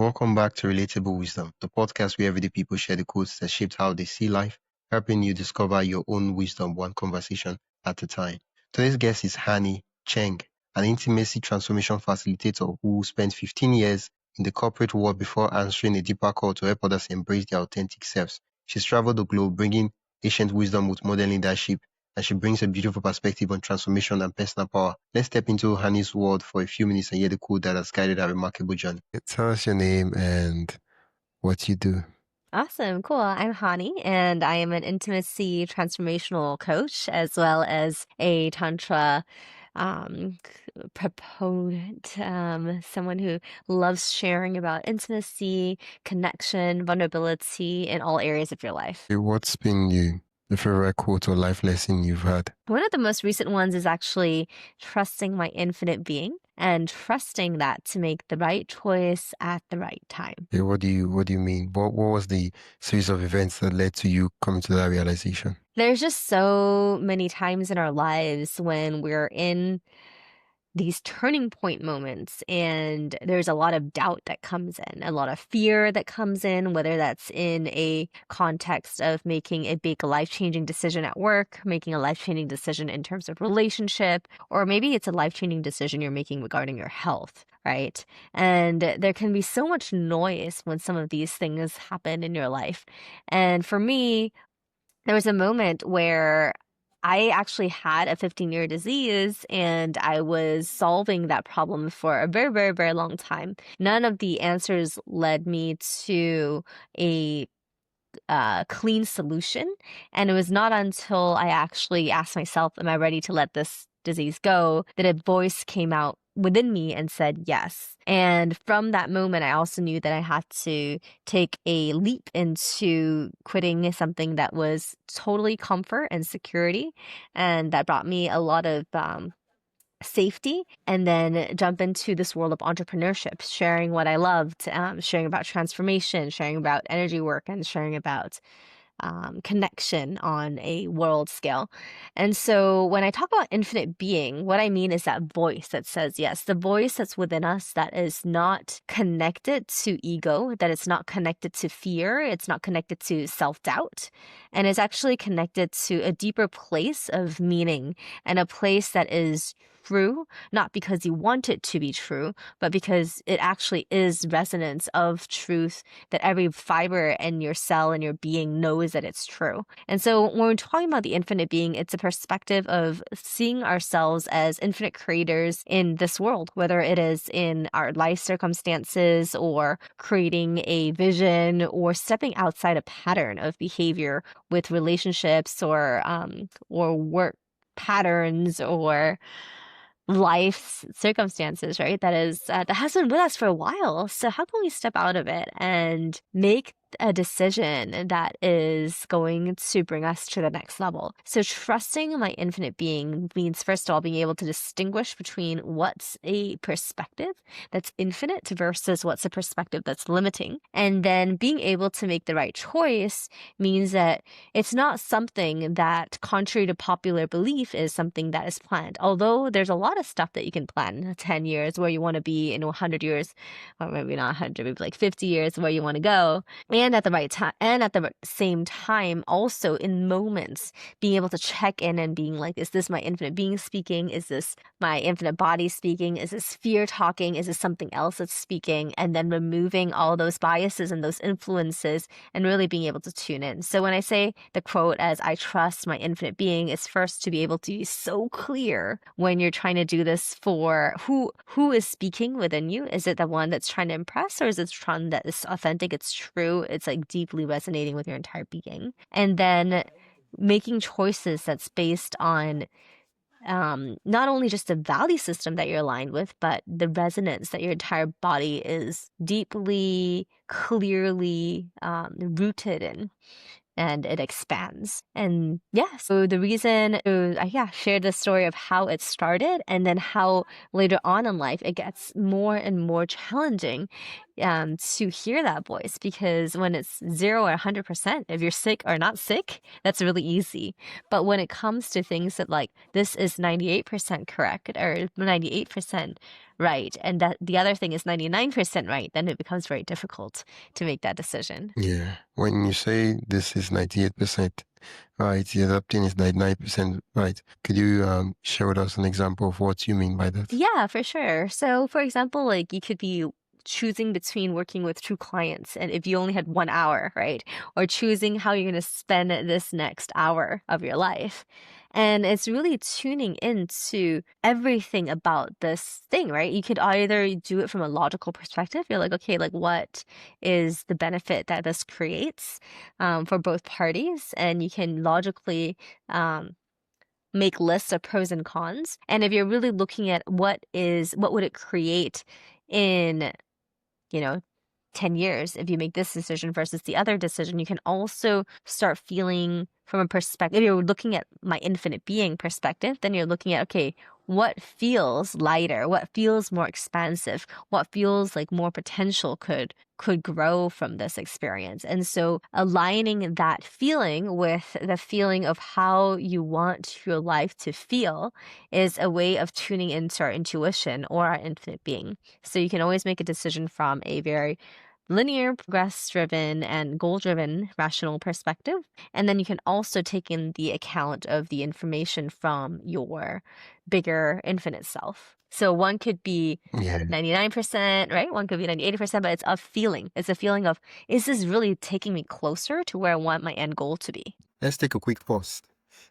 Welcome back to Relatable Wisdom, the podcast where everyday people share the quotes that shaped how they see life, helping you discover your own wisdom one conversation at a time. Today's guest is Hani Cheng, an intimacy transformation facilitator who spent 15 years in the corporate world before answering a deeper call to help others embrace their authentic selves. She's traveled the globe bringing ancient wisdom with modern leadership, and she brings a beautiful perspective on transformation and personal power. Let's step into Hani's world for a few minutes and hear the quote that has guided her remarkable journey. Tell us your name and what you do. Awesome. Cool. I'm Hani, and I am an intimacy transformational coach as well as a Tantra proponent, someone who loves sharing about intimacy, connection, vulnerability in all areas of your life. What's been your favorite quote or life lesson you've had? One of the most recent ones is actually trusting my infinite being and trusting that to make the right choice at the right time. Okay, what do you mean? What was the series of events that led to you coming to that realization? There's just so many times in our lives when we're in these turning point moments and there's a lot of doubt that comes in, a lot of fear that comes in, whether that's in a context of making a big life-changing decision at work, making a life-changing decision in terms of relationship, or maybe it's a life-changing decision you're making regarding your health, right? And there can be so much noise when some of these things happen in your life. And for me, there was a moment where I actually had a 15-year disease and I was solving that problem for a very, very, very long time. None of the answers led me to a clean solution. And it was not until I actually asked myself, am I ready to let this disease go, that a voice came out within me and said yes. And from that moment, I also knew that I had to take a leap into quitting something that was totally comfort and security. And that brought me a lot of safety, and then jump into this world of entrepreneurship, sharing what I loved, sharing about transformation, sharing about energy work, and sharing about connection on a world scale. And so when I talk about infinite being, what I mean is that voice that says yes, the voice that's within us that is not connected to ego, that it's not connected to fear, it's not connected to self-doubt, and it's actually connected to a deeper place of meaning and a place that is true, not because you want it to be true, but because it actually is resonance of truth that every fiber in your cell and your being knows that it's true. And so when we're talking about the infinite being, it's a perspective of seeing ourselves as infinite creators in this world, whether it is in our life circumstances or creating a vision or stepping outside a pattern of behavior with relationships or work patterns or life circumstances, right? That has been with us for a while. So how can we step out of it and make a decision that is going to bring us to the next level? So trusting my infinite being means, first of all, being able to distinguish between what's a perspective that's infinite versus what's a perspective that's limiting. And then being able to make the right choice means that it's not something that, contrary to popular belief, is something that is planned. Although there's a lot of stuff that you can plan, 10 years where you want to be, in 100 years, or maybe not 100, maybe like 50 years where you want to go. And at the right time, and at the same time, also in moments, being able to check in and being like, is this my infinite being speaking? Is this my infinite body speaking? Is this fear talking? Is this something else that's speaking? And then removing all those biases and those influences and really being able to tune in. So when I say the quote as I trust my infinite being, is first to be able to be so clear when you're trying to do this for who is speaking within you. Is it the one that's trying to impress, or is it one that is authentic, it's true, it's like deeply resonating with your entire being? And then making choices that's based on not only just the value system that you're aligned with, but the resonance that your entire body is deeply, clearly rooted in. And it expands. And yeah, so the reason I shared the story of how it started and then how later on in life it gets more and more challenging to hear that voice, because when it's 0 or 100%, if you're sick or not sick, that's really easy. But when it comes to things that like this is 98% correct or 98% right and that the other thing is 99% right, then it becomes very difficult to make that decision. Yeah. When you say this is 98% right, the other thing is 99% right. Could you share with us an example of what you mean by that? Yeah, for sure. So, for example, like you could be choosing between working with two clients and if you only had 1 hour, right? Or choosing how you're going to spend this next hour of your life. And it's really tuning into everything about this thing, right? You could either do it from a logical perspective. You're like, okay, like what is the benefit that this creates for both parties? And you can logically make lists of pros and cons. And if you're really looking at what would it create in, you know, 10 years if you make this decision versus the other decision, you can also start feeling from a perspective. If you're looking at my infinite being perspective, then you're looking at, okay, what feels lighter, what feels more expansive, what feels like more potential could grow from this experience. And so aligning that feeling with the feeling of how you want your life to feel is a way of tuning into our intuition or our infinite being. So you can always make a decision from a very linear, progress driven, and goal driven rational perspective. And then you can also take in the account of the information from your bigger infinite self. So one could be Yeah. 99%, right? One could be 80%, but it's a feeling. It's a feeling of, is this really taking me closer to where I want my end goal to be? Let's take a quick pause.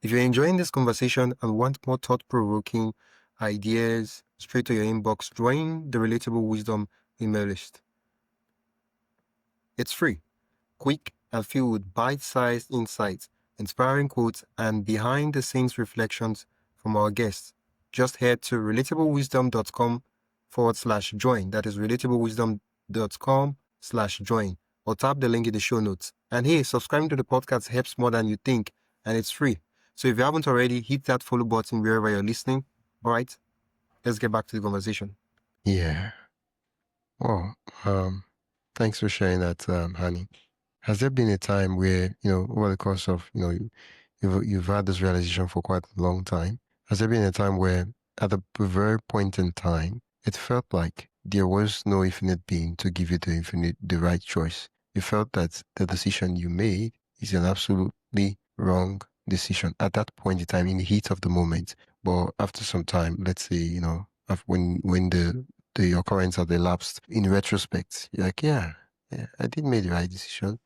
If you're enjoying this conversation and want more thought-provoking ideas straight to your inbox, join the Relatable Wisdom email list. It's free, quick, and filled with bite-sized insights, inspiring quotes, and behind-the-scenes reflections from our guests. Just head to relatablewisdom.com/join. That is relatablewisdom.com/join, or tap the link in the show notes. And hey, subscribing to the podcast helps more than you think, and it's free. So if you haven't already, hit that follow button wherever you're listening. All right, let's get back to the conversation. Yeah. Well, thanks for sharing that, Hani. Has there been a time where, over the course of, you've had this realization for quite a long time? Has there been a time where, at the very point in time, it felt like there was no infinite being to give you the right choice? You felt that the decision you made is an absolutely wrong decision at that point in time, in the heat of the moment. But after some time, let's say, when the occurrence had elapsed, in retrospect, you're like, yeah, I did make the right decision.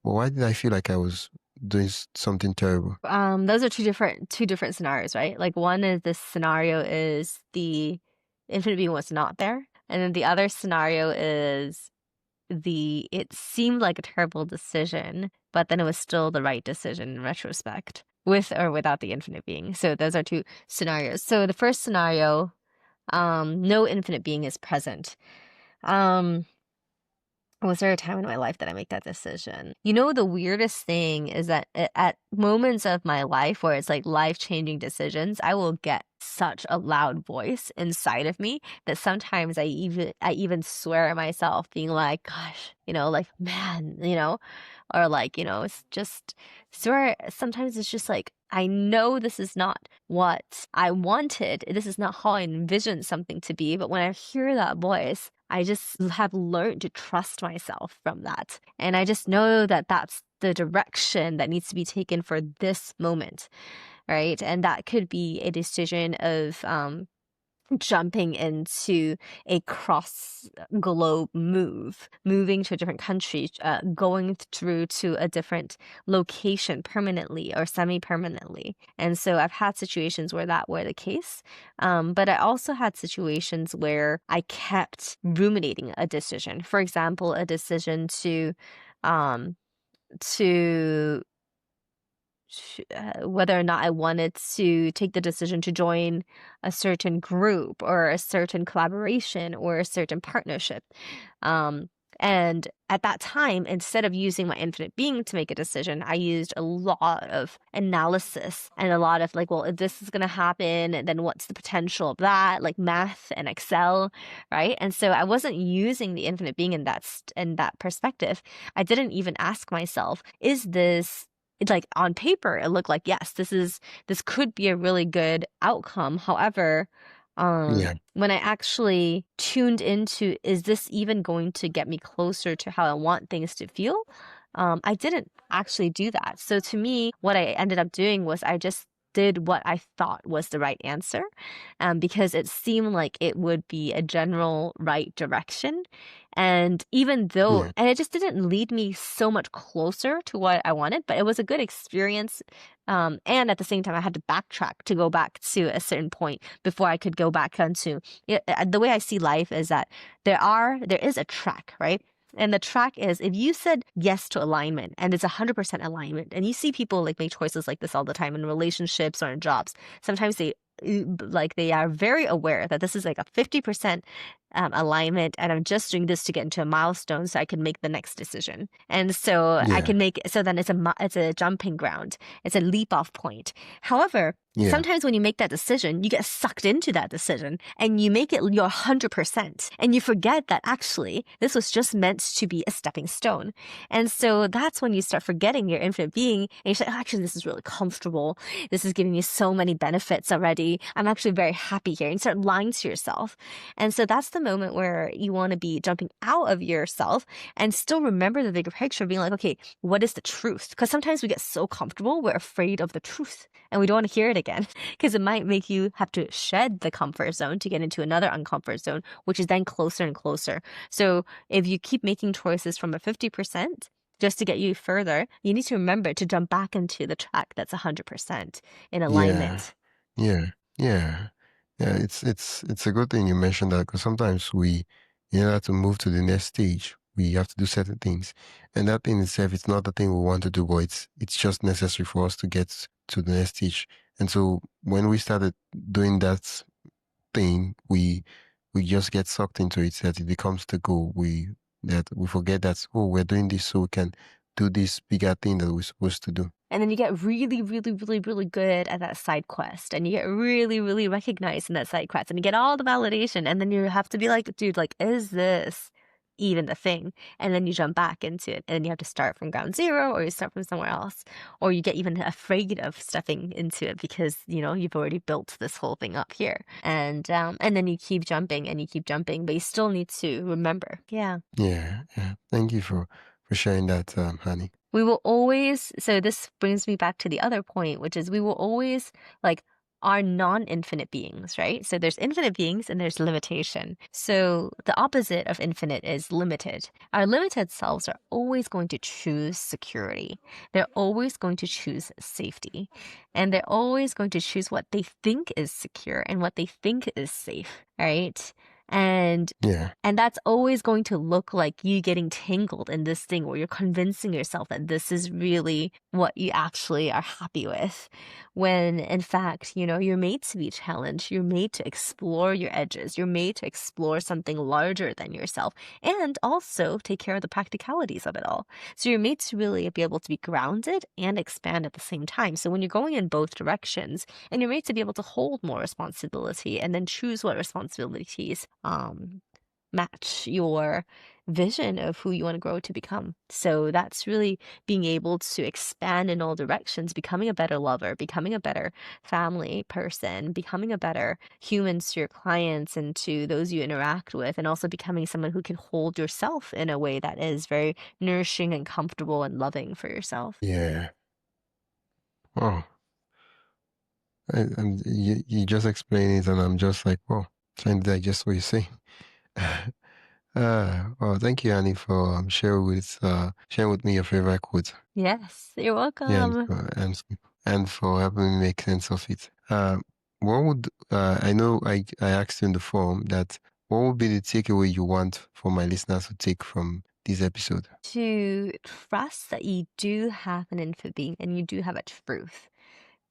But why did I feel like I was doing something terrible? Those are two different scenarios, right? Like one is this scenario is the infinite being was not there, and then the other scenario is it seemed like a terrible decision, but then it was still the right decision in retrospect, with or without the infinite being. So those are two scenarios. So the first scenario, no infinite being is present. Um, was there a time in my life that I make that decision? You know, the weirdest thing is that at moments of my life where it's like life-changing decisions, I will get such a loud voice inside of me that sometimes I even swear at myself, being like, gosh, like, man, or like, it's just swear. Sometimes it's just like, I know this is not what I wanted. This is not how I envisioned something to be. But when I hear that voice, I just have learned to trust myself from that. And I just know that that's the direction that needs to be taken for this moment, right? And that could be a decision of jumping into a cross globe moving to a different country, going through to a different location permanently or semi-permanently. And so I've had situations where that were the case. But I also had situations where I kept ruminating a decision. For example, a decision um, to whether or not I wanted to take the decision to join a certain group or a certain collaboration or a certain partnership. Um, and at that time, instead of using my infinite being to make a decision, I used a lot of analysis and a lot of like, well, if this is going to happen, then what's the potential of that? Like math and Excel, right? And so I wasn't using the infinite being in that perspective. I didn't even ask myself, is this like on paper, it looked like, yes, this could be a really good outcome. However, Yeah. When I actually tuned into, is this even going to get me closer to how I want things to feel? I didn't actually do that. So to me, what I ended up doing was I just did what I thought was the right answer, because it seemed like it would be a general right direction. And even though, Yeah. and it just didn't lead me so much closer to what I wanted, but it was a good experience. And at the same time, I had to backtrack to go back to a certain point before I could go back onto, yeah, the way I see life is that there is a track, right? And the track is, if you said yes to alignment and it's 100% alignment, and you see people like make choices like this all the time in relationships or in jobs, sometimes they are very aware that this is like a 50% alignment, and I'm just doing this to get into a milestone so I can make the next decision. And so I Yeah. can make, so then it's a jumping ground. It's a leap off point. However, Yeah. sometimes when you make that decision, you get sucked into that decision and you make it your 100%. And you forget that actually this was just meant to be a stepping stone. And so that's when you start forgetting your infinite being. And you say, oh, actually, this is really comfortable. This is giving me so many benefits already. I'm actually very happy here. And you start lying to yourself. And so that's the moment where you want to be jumping out of yourself and still remember the bigger picture, being like, okay, what is the truth? Because sometimes we get so comfortable, we're afraid of the truth and we don't want to hear it again because it might make you have to shed the comfort zone to get into another uncomfort zone, which is then closer and closer. So if you keep making choices from a 50%, just to get you further, you need to remember to jump back into the track that's 100% in Yeah. alignment. Yeah. Yeah. Yeah. It's a good thing you mentioned that because sometimes in order to move to the next stage, we have to do certain things, and that in itself, it's not the thing we want to do, but it's just necessary for us to get to the next stage. And so when we started doing that thing, we just get sucked into it that it becomes the goal. We forget that, oh, we're doing this so we can do this bigger thing that we're supposed to do. And then you get really, really, really, really good at that side quest. And you get really, really recognized in that side quest. And you get all the validation. And then you have to be like, dude, like, is this even the thing? And then you jump back into it. And then you have to start from ground zero or you start from somewhere else. Or you get even afraid of stepping into it because, you've already built this whole thing up here. And then you keep jumping and you keep jumping, but you still need to remember. Yeah. Yeah, yeah. Thank you for sharing that, Honey. We will always, so this brings me back to the other point, which is we will always like are non-infinite beings, right? So there's infinite beings and there's limitation. So the opposite of infinite is limited. Our limited selves are always going to choose security. They're always going to choose safety. And they're always going to choose what they think is secure and what they think is safe, right? And Yeah, and that's always going to look like you getting tangled in this thing where you're convincing yourself that this is really what you actually are happy with. When in fact, you're made to be challenged. You're made to explore your edges. You're made to explore something larger than yourself and also take care of the practicalities of it all. So you're made to really be able to be grounded and expand at the same time. So when you're going in both directions and you're made to be able to hold more responsibility and then choose what responsibilities match your vision of who you want to grow to become. So that's really being able to expand in all directions, becoming a better lover, becoming a better family person, becoming a better human to your clients and to those you interact with, and also becoming someone who can hold yourself in a way that is very nourishing and comfortable and loving for yourself. yeah. Oh, you just explained it, and I'm just like, oh, trying to digest what you say. Well, thank you, Annie, for sharing with me your favorite quote. Yes, you're Yeah, welcome. and for helping me make sense of it. What would I know? I asked you in the forum that what would be the takeaway you want for my listeners to take from this episode? To trust that you do have an infinite being and you do have a truth.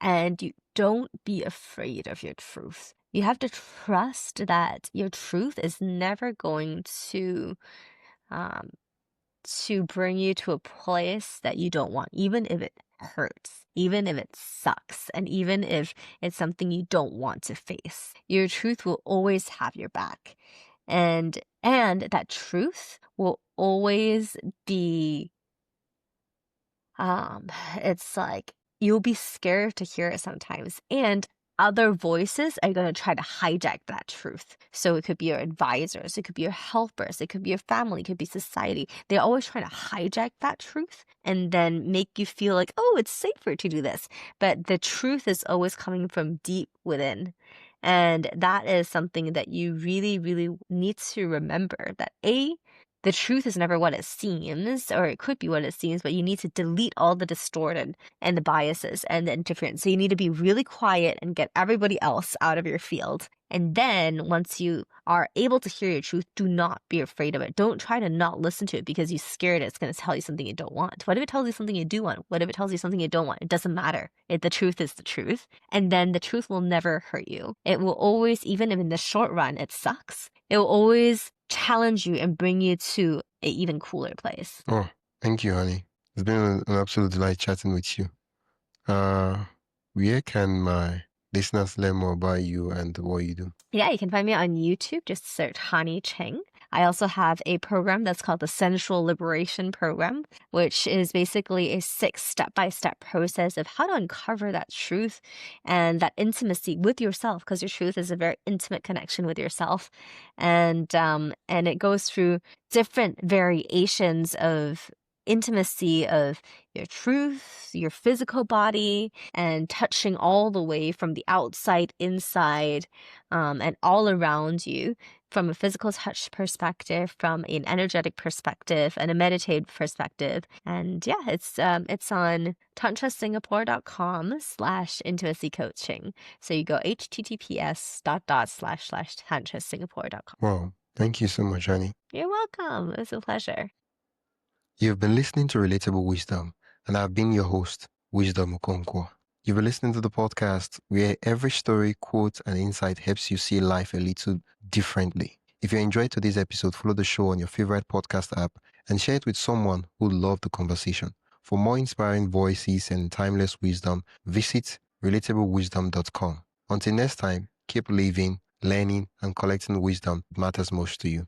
And you don't be afraid of your truth. You have to trust that your truth is never going um, to bring you to a place that you don't want, even if it hurts, even if it sucks, and even if it's something you don't want to face. Your truth will always have your back. And that truth will always be um it's like you'll be scared to hear it sometimes. And other voices are going to try to hijack that truth. So it could be your advisors, it could be your helpers, it could be your family, it could be society. They're always trying to hijack that truth and then make you feel like, oh, it's safer to do this. But the truth is always coming from deep within. And that is something that you really, really need to remember, that the truth is never what it seems, or it could be what it seems, but you need to delete all the distorted and the biases and the interference. So you need to be really quiet and get everybody else out of your field. And then once you are able to hear your truth, do not be afraid of it. Don't try to not listen to it because you're scared it's going to tell you something you don't want. What if it tells you something you do want? What if it tells you something you don't want? It doesn't matter. The truth is the truth. And then the truth will never hurt you. It will always, even if in the short run it sucks, it will always challenge you and bring you to an even cooler place. Oh, thank you, honey. It's been an absolute delight chatting with you. Where can my listeners learn more about you and what you do? Yeah, you can find me on YouTube. Just search Hani Cheng. I also have a program that's called the Sensual Liberation Program, which is basically a 6 step-by-step process of how to uncover that truth and that intimacy with yourself, because your truth is a very intimate connection with yourself. And it goes through different variations of intimacy of your truth, your physical body, and touching all the way from the outside, inside, and all around you, from a physical touch perspective, from an energetic perspective, and a meditative perspective. And yeah, it's on tantrasingapore.com/intimacy coaching. So you go https://tantrasingapore.com. Wow, thank you so much, honey. You're welcome. It was a pleasure. You've been listening to Relatable Wisdom, and I've been your host, Wisdom Okonkwo. You've been listening to the podcast where every story, quote, and insight helps you see life a little differently. If you enjoyed today's episode, follow the show on your favorite podcast app and share it with someone who loved the conversation. For more inspiring voices and timeless wisdom, visit relatablewisdom.com. Until next time, keep living, learning, and collecting wisdom that matters most to you.